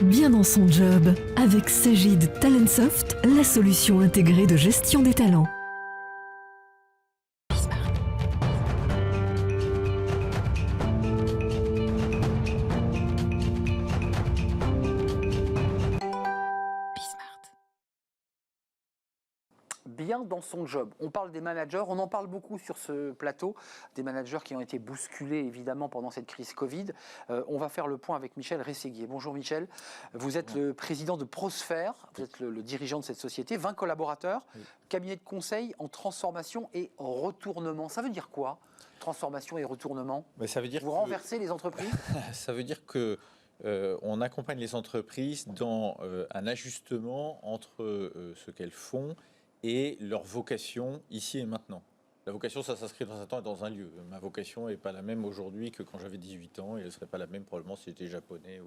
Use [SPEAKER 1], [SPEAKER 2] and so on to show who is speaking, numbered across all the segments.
[SPEAKER 1] Bien dans son job, avec Sagid Talentsoft, la solution intégrée de gestion des talents.
[SPEAKER 2] Bien dans son job. On parle des managers, on en parle beaucoup sur ce plateau, des managers qui ont été bousculés évidemment pendant cette crise Covid. On va faire le point avec Michel Rességuier. Bonjour Michel, vous êtes le président de Prosphère, vous êtes le dirigeant de cette société, 20 collaborateurs, cabinet de conseil en transformation et retournement. Ça veut dire quoi, transformation et retournement?
[SPEAKER 3] Ça veut dire
[SPEAKER 2] vous renversez les entreprises?
[SPEAKER 3] Ça veut dire que on accompagne les entreprises dans un ajustement entre ce qu'elles font et leur vocation ici et maintenant. La vocation, ça s'inscrit dans un temps et dans un lieu. Ma vocation n'est pas la même aujourd'hui que quand j'avais 18 ans et elle ne serait pas la même probablement si j'étais japonais.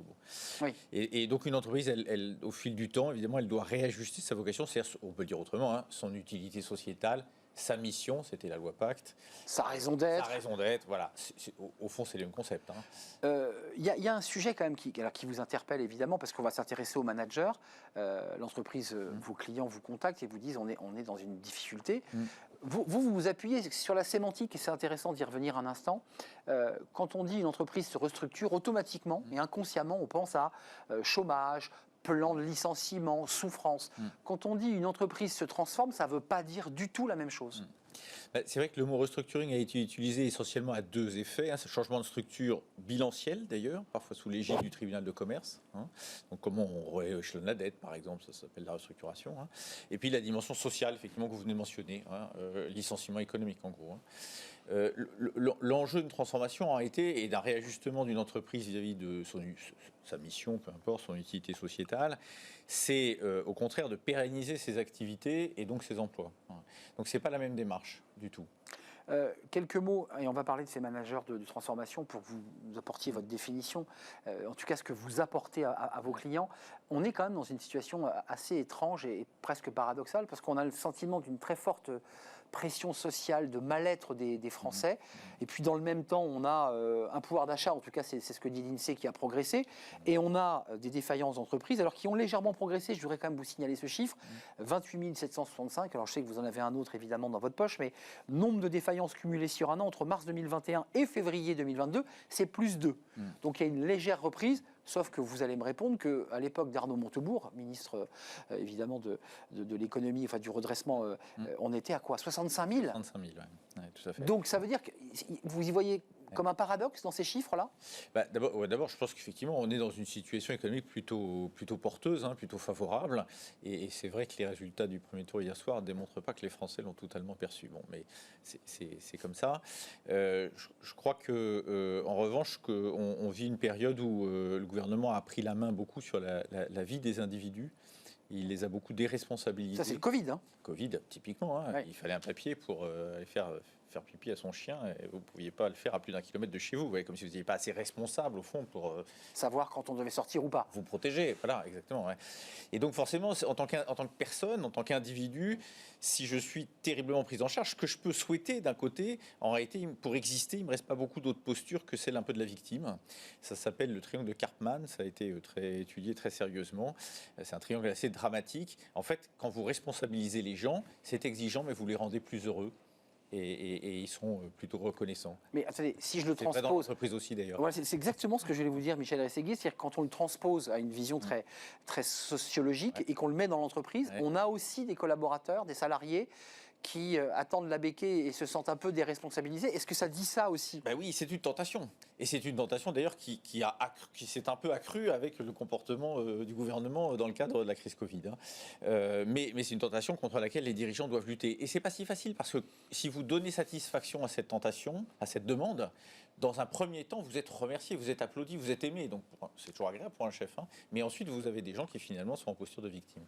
[SPEAKER 3] Oui. Et donc une entreprise, elle, au fil du temps, évidemment, elle doit réajuster sa vocation, c'est-à-dire, on peut le dire autrement, hein, son utilité sociétale, sa mission, c'était la loi Pacte.
[SPEAKER 2] Sa raison d'être.
[SPEAKER 3] Sa raison d'être, voilà. Au fond, c'est le même concept.
[SPEAKER 2] Il y a un sujet quand même qui vous interpelle évidemment, parce qu'on va s'intéresser aux managers. L'entreprise, vos clients vous contactent et vous disent on est dans une difficulté. Vous appuyez sur la sémantique, et c'est intéressant d'y revenir un instant. Quand on dit une entreprise se restructure, automatiquement et inconsciemment, on pense à chômage, plan de licenciement, souffrance. Quand on dit une entreprise se transforme, ça ne veut pas dire du tout la même chose.
[SPEAKER 3] C'est vrai que le mot restructuring a été utilisé essentiellement à deux effets. C'est un changement de structure bilancielle d'ailleurs, parfois sous l'égide du tribunal de commerce. Donc comment on rééchelonne la dette par exemple, ça s'appelle la restructuration. Et puis la dimension sociale effectivement que vous venez de mentionner, licenciement économique en gros. L'enjeu d'une transformation a été, et d'un réajustement d'une entreprise vis-à-vis de sa mission, peu importe, son utilité sociétale, c'est au contraire de pérenniser ses activités et donc ses emplois. Donc c'est pas la même démarche du tout.
[SPEAKER 2] Quelques mots, et on va parler de ces managers de transformation pour que vous apportiez votre définition, en tout cas ce que vous apportez à vos clients. On est quand même dans une situation assez étrange et presque paradoxale, parce qu'on a le sentiment d'une très forte pression sociale, de mal-être des Français. Et puis dans le même temps, on a un pouvoir d'achat, en tout cas c'est ce que dit l'INSEE, qui a progressé. Et on a des défaillances d'entreprises, alors qui ont légèrement progressé. Je voudrais quand même vous signaler ce chiffre, 28 765. Alors je sais que vous en avez un autre évidemment dans votre poche, mais nombre de défaillances cumulées sur un an entre mars 2021 et février 2022, c'est plus 2. Donc il y a une légère reprise. Sauf que vous allez me répondre qu'à l'époque d'Arnaud Montebourg, ministre évidemment de l'économie, enfin du redressement, on était à quoi, 65 000
[SPEAKER 3] 65 000, oui, tout à fait.
[SPEAKER 2] Donc ça veut dire que vous y voyez comme un paradoxe dans ces chiffres-là?
[SPEAKER 3] D'abord, je pense qu'effectivement, on est dans une situation économique plutôt porteuse, plutôt favorable. Et c'est vrai que les résultats du premier tour hier soir ne démontrent pas que les Français l'ont totalement perçu. Bon, mais c'est comme ça. Je crois que, en revanche, on vit une période où le gouvernement a pris la main beaucoup sur la vie des individus. Il les a beaucoup déresponsabilisés.
[SPEAKER 2] Ça, c'est le Covid.
[SPEAKER 3] Covid, typiquement.
[SPEAKER 2] Ouais.
[SPEAKER 3] Il fallait un papier pour aller faire pipi à son chien, et vous ne pouviez pas le faire à plus d'1 kilomètre de chez vous. Vous voyez, comme si vous n'étiez pas assez responsable, au fond, pour
[SPEAKER 2] savoir quand on devait sortir ou pas.
[SPEAKER 3] Vous protéger, voilà, exactement. Ouais. Et donc, forcément, en tant que personne, en tant qu'individu, si je suis terriblement pris en charge, ce que je peux souhaiter d'un côté, en réalité, pour exister, il ne me reste pas beaucoup d'autres postures que celle un peu de la victime. Ça s'appelle le triangle de Karpman, ça a été très étudié très sérieusement. C'est un triangle assez dramatique. En fait, quand vous responsabilisez les gens, c'est exigeant, mais vous les rendez plus heureux. Et ils sont plutôt reconnaissants.
[SPEAKER 2] Mais attendez, si je le transpose...
[SPEAKER 3] C'est vrai dans l'entreprise aussi d'ailleurs.
[SPEAKER 2] Voilà, c'est exactement ce que je voulais vous dire, Michel Rességuier, c'est-à-dire quand on le transpose à une vision très sociologique et qu'on le met dans l'entreprise, on a aussi des collaborateurs, des salariés qui attendent la béquille et se sentent un peu déresponsabilisés. Est-ce que ça dit ça aussi?
[SPEAKER 3] Oui, c'est une tentation. Et c'est une tentation d'ailleurs qui s'est un peu accrue avec le comportement du gouvernement dans le cadre de la crise Covid. Mais c'est une tentation contre laquelle les dirigeants doivent lutter. Et c'est pas si facile, parce que si vous donnez satisfaction à cette tentation, à cette demande, dans un premier temps, vous êtes remercié, vous êtes applaudi, vous êtes aimé. Donc c'est toujours agréable pour un chef. Mais ensuite, vous avez des gens qui finalement sont en posture de victime.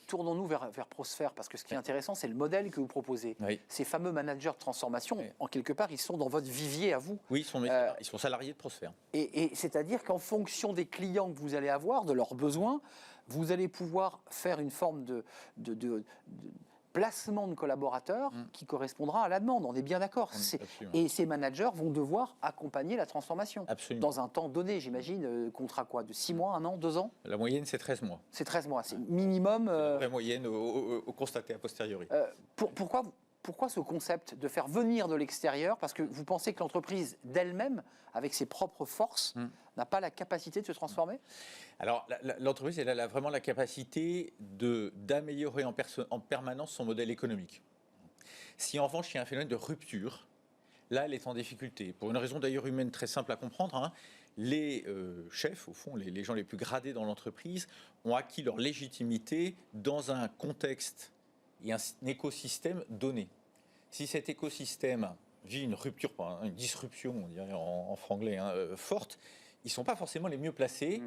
[SPEAKER 2] Tournons-nous vers Prosphère, parce que ce qui est intéressant, c'est le modèle que vous proposez. Ces fameux managers de transformation, en quelque part, ils sont dans votre vivier à vous.
[SPEAKER 3] Oui, ils sont salariés de Prosphère.
[SPEAKER 2] Et c'est-à-dire qu'en fonction des clients que vous allez avoir, de leurs besoins, vous allez pouvoir faire une forme placement de collaborateurs qui correspondra à la demande. On est bien d'accord. Et ces managers vont devoir accompagner la transformation.
[SPEAKER 3] Absolument.
[SPEAKER 2] Dans un temps donné, j'imagine, contrat quoi, de 6 mois, 1 an, 2 ans?
[SPEAKER 3] La moyenne, c'est 13 mois.
[SPEAKER 2] C'est 13 mois, c'est minimum.
[SPEAKER 3] C'est la vraie moyenne au constaté a posteriori.
[SPEAKER 2] Pourquoi ce concept de faire venir de l'extérieur? Parce que vous pensez que l'entreprise d'elle-même, avec ses propres forces, n'a pas la capacité de se transformer?
[SPEAKER 3] Alors, l'entreprise, elle a vraiment la capacité d'améliorer en permanence son modèle économique. Si en revanche, il y a un phénomène de rupture, là, elle est en difficulté. Pour une raison d'ailleurs humaine très simple à comprendre, hein, les chefs, au fond, les gens les plus gradés dans l'entreprise, ont acquis leur légitimité dans un contexte et un écosystème donné. Si cet écosystème vit une rupture, une disruption, on dirait en franglais, forte, ils ne sont pas forcément les mieux placés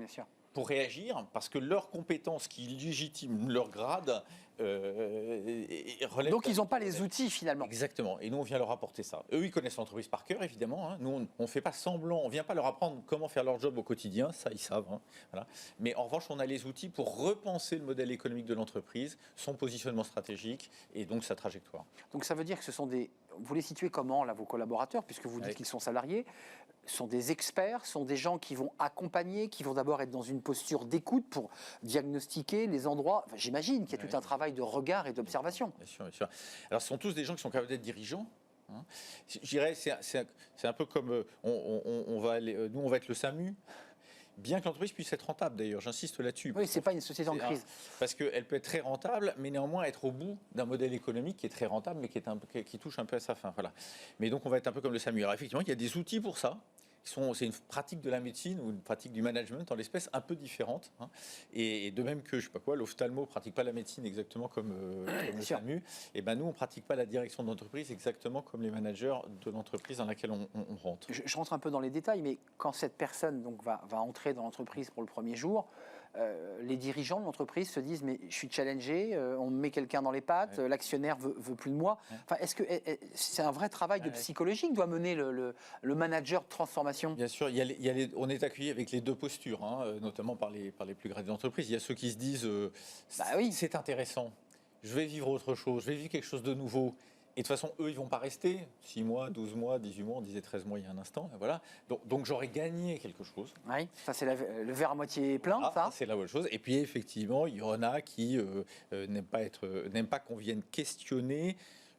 [SPEAKER 3] pour réagir, parce que leurs compétences qui légitiment leur grade relèvent...
[SPEAKER 2] Donc ils n'ont pas les outils finalement.
[SPEAKER 3] Exactement, et nous on vient leur apporter ça. Eux ils connaissent l'entreprise par cœur évidemment, hein. Nous on ne fait pas semblant, on ne vient pas leur apprendre comment faire leur job au quotidien, ça ils savent, hein. Voilà. Mais en revanche on a les outils pour repenser le modèle économique de l'entreprise, son positionnement stratégique et donc sa trajectoire.
[SPEAKER 2] Donc ça veut dire que ce sont des... Vous les situez comment là vos collaborateurs, puisque vous dites qu'ils sont salariés? Sont des experts, sont des gens qui vont accompagner, qui vont d'abord être dans une posture d'écoute pour diagnostiquer les endroits. Enfin, j'imagine qu'il y a tout un travail de regard et d'observation.
[SPEAKER 3] Bien sûr, bien sûr. Alors, ce sont tous des gens qui sont capables d'être dirigeants. Hein. Je dirais, c'est un peu comme on va aller, nous, on va être le SAMU. Bien que l'entreprise puisse être rentable, d'ailleurs, j'insiste là-dessus.
[SPEAKER 2] Oui, c'est pas une société en crise.
[SPEAKER 3] Parce qu'elle peut être très rentable, mais néanmoins être au bout d'un modèle économique qui est très rentable, mais qui touche un peu à sa fin. Voilà. Mais donc, on va être un peu comme le SAMU. Alors, effectivement, il y a des outils pour ça. C'est une pratique de la médecine ou une pratique du management en l'espèce un peu différente. Hein. Et de même que, je sais pas quoi, l'ophtalmo ne pratique pas la médecine exactement comme le SAMU, et ben nous, on ne pratique pas la direction d'entreprise exactement comme les managers de l'entreprise dans laquelle on rentre.
[SPEAKER 2] Je rentre un peu dans les détails, mais quand cette personne donc, va entrer dans l'entreprise pour le premier jour, les dirigeants de l'entreprise se disent mais je suis challengé, on me met quelqu'un dans les pattes, l'actionnaire veut plus de moi. Enfin, est-ce que c'est un vrai travail de psychologie que doit mener le manager de transformation?
[SPEAKER 3] Bien sûr, on est accueilli avec les deux postures, hein, notamment par les plus gradés d'entreprise. Il y a ceux qui se disent c'est intéressant, je vais vivre autre chose, je vais vivre quelque chose de nouveau. Et de toute façon, eux, ils ne vont pas rester 6 mois, 12 mois, 18 mois, on disait 13 mois il y a un instant. Voilà. Donc j'aurais gagné quelque chose.
[SPEAKER 2] Oui, ça c'est le verre à moitié plein, ça.
[SPEAKER 3] C'est la bonne chose. Et puis effectivement, il y en a qui n'aiment pas qu'on vienne questionner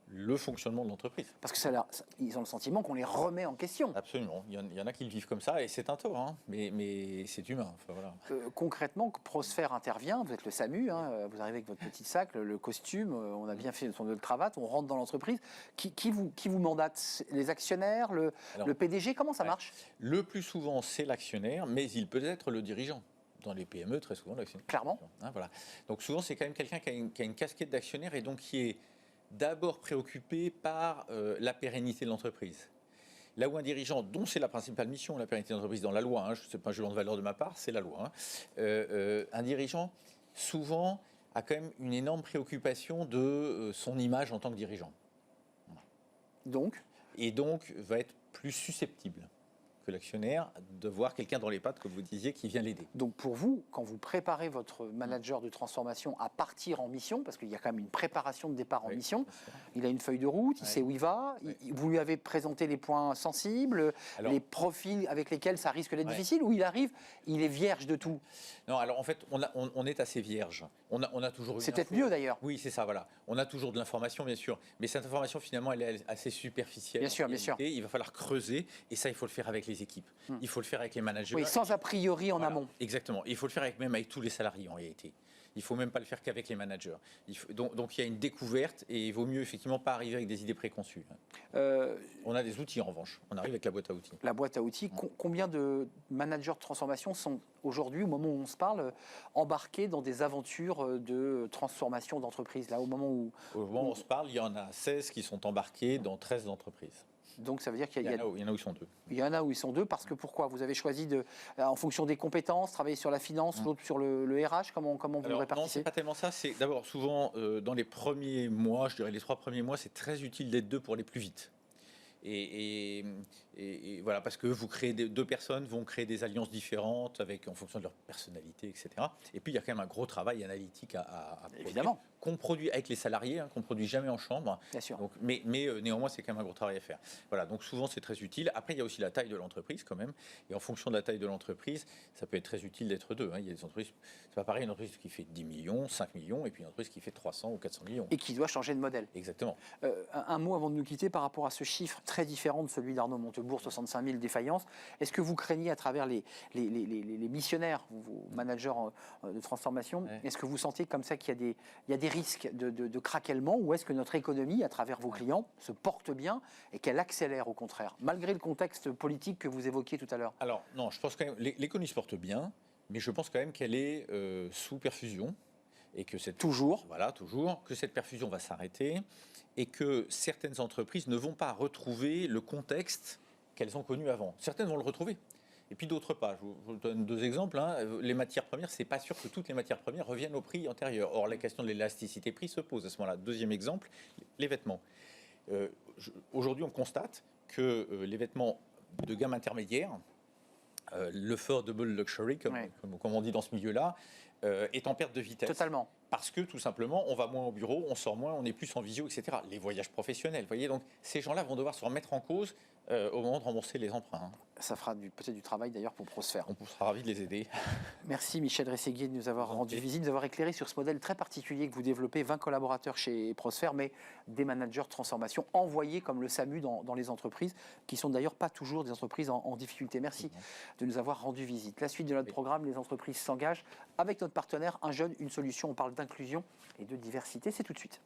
[SPEAKER 3] le fonctionnement de l'entreprise.
[SPEAKER 2] Parce que ils ont le sentiment qu'on les remet en question.
[SPEAKER 3] Absolument. Il y en a qui le vivent comme ça et c'est un tort, hein, mais c'est humain. Enfin, voilà.
[SPEAKER 2] Concrètement, Prosphère intervient, vous êtes le SAMU, hein, vous arrivez avec votre petit sac, le costume, on a bien fait son nœud de cravate, on rentre dans l'entreprise. Qui vous mandate? Les actionnaires, le PDG? Comment ça marche?
[SPEAKER 3] Le plus souvent, c'est l'actionnaire, mais il peut être le dirigeant. Dans les PME, très souvent, l'actionnaire.
[SPEAKER 2] Clairement.
[SPEAKER 3] Hein, voilà. Donc souvent, c'est quand même quelqu'un qui a une casquette d'actionnaire et donc qui est d'abord préoccupé par la pérennité de l'entreprise. Là où un dirigeant, dont c'est la principale mission, la pérennité de l'entreprise dans la loi, hein, je ne sais pas un jugement de valeur de ma part, c'est la loi, hein, un dirigeant, souvent, a quand même une énorme préoccupation de son image en tant que dirigeant.
[SPEAKER 2] Voilà.
[SPEAKER 3] Et donc, va être plus susceptible que l'actionnaire de voir quelqu'un dans les pattes, comme vous disiez, qui vient l'aider.
[SPEAKER 2] Donc pour vous, quand vous préparez votre manager de transformation à partir en mission, parce qu'il y a quand même une préparation de départ en mission, il a une feuille de route, il sait où il va, vous lui avez présenté les points sensibles, les profils avec lesquels ça risque d'être difficile, ou il arrive, il est vierge de tout?
[SPEAKER 3] Non, alors en fait, on est assez vierge. On a toujours.
[SPEAKER 2] C'est peut-être mieux d'ailleurs.
[SPEAKER 3] Oui, c'est ça, voilà. On a toujours de l'information, bien sûr, mais cette information finalement, elle est assez superficielle.
[SPEAKER 2] Bien sûr, bien sûr.
[SPEAKER 3] Il va falloir creuser, et ça, il faut le faire avec les équipes. Il faut le faire avec les managers.
[SPEAKER 2] Oui, sans a priori en amont.
[SPEAKER 3] Exactement. Il faut le faire même avec tous les salariés en réalité. Il ne faut même pas le faire qu'avec les managers. Donc il y a une découverte et il vaut mieux effectivement pas arriver avec des idées préconçues. On a des outils en revanche. On arrive avec la boîte à outils.
[SPEAKER 2] La boîte à outils. Combien de managers de transformation sont aujourd'hui, au moment où on se parle, embarqués dans des aventures de transformation d'entreprise là, au moment où
[SPEAKER 3] on se parle, il y en a 16 qui sont embarqués dans 13 entreprises.
[SPEAKER 2] Donc ça veut dire qu'il
[SPEAKER 3] y en a où ils sont deux.
[SPEAKER 2] Il y en a où ils sont deux parce que pourquoi? Vous avez choisi en fonction des compétences, travailler sur la finance, l'autre sur le RH. Comment vous le répartissez?
[SPEAKER 3] Non, c'est pas tellement ça. C'est d'abord souvent dans les premiers mois, je dirais les 3 premiers mois, c'est très utile d'être deux pour aller plus vite. Et Et voilà, parce que vous créez deux personnes vont créer des alliances différentes en fonction de leur personnalité, etc. Et puis il y a quand même un gros travail analytique à produire,
[SPEAKER 2] Évidemment.
[SPEAKER 3] qu'on produit avec les salariés, qu'on ne produit jamais en chambre.
[SPEAKER 2] Bien sûr.
[SPEAKER 3] Donc, mais néanmoins, c'est quand même un gros travail à faire. Voilà, donc souvent c'est très utile. Après, il y a aussi la taille de l'entreprise quand même. Et en fonction de la taille de l'entreprise, ça peut être très utile d'être deux. Il y a des entreprises, c'est pas pareil, une entreprise qui fait 10 millions, 5 millions, et puis une entreprise qui fait 300 ou 400 millions.
[SPEAKER 2] Et qui doit changer de modèle.
[SPEAKER 3] Exactement.
[SPEAKER 2] Un mot avant de nous quitter par rapport à ce chiffre très différent de celui d'Arnaud Montebourg, 65 000 défaillances. Est-ce que vous craignez à travers les missionnaires, vos managers de transformation, est-ce que vous sentez comme ça qu'il y a des risques de craquellement, ou est-ce que notre économie, à travers vos clients, se porte bien et qu'elle accélère au contraire, malgré le contexte politique que vous évoquiez tout à l'heure?
[SPEAKER 3] Alors non, je pense quand même l'économie se porte bien, mais je pense quand même qu'elle est sous perfusion. Et que toujours que cette perfusion va s'arrêter et que certaines entreprises ne vont pas retrouver le contexte qu'elles ont connu avant. Certaines vont le retrouver, et puis d'autres pas. Je vous donne deux exemples. Les matières premières, c'est pas sûr que toutes les matières premières reviennent au prix antérieur. Or, la question de l'élasticité prix se pose à ce moment-là. Deuxième exemple, les vêtements. Aujourd'hui, on constate que les vêtements de gamme intermédiaire, le affordable luxury, comme on dit dans ce milieu-là, est en perte de vitesse.
[SPEAKER 2] Totalement.
[SPEAKER 3] Parce que tout simplement, on va moins au bureau, on sort moins, on est plus en visio, etc. Les voyages professionnels, vous voyez, donc ces gens-là vont devoir se remettre en cause au moment de rembourser les emprunts.
[SPEAKER 2] Ça fera peut-être du travail d'ailleurs pour Prosphère.
[SPEAKER 3] On sera ravis de les aider.
[SPEAKER 2] Merci Michel Rességuier de nous avoir rendu visite, de nous avoir éclairé sur ce modèle très particulier que vous développez, 20 collaborateurs chez Prosphère, mais des managers de transformation envoyés comme le SAMU dans les entreprises, qui sont d'ailleurs pas toujours des entreprises en difficulté. Merci de nous avoir rendu visite. La suite de notre programme, les entreprises s'engagent avec notre partenaire Un Jeune, une solution. On parle d'inclusion et de diversité, c'est tout de suite.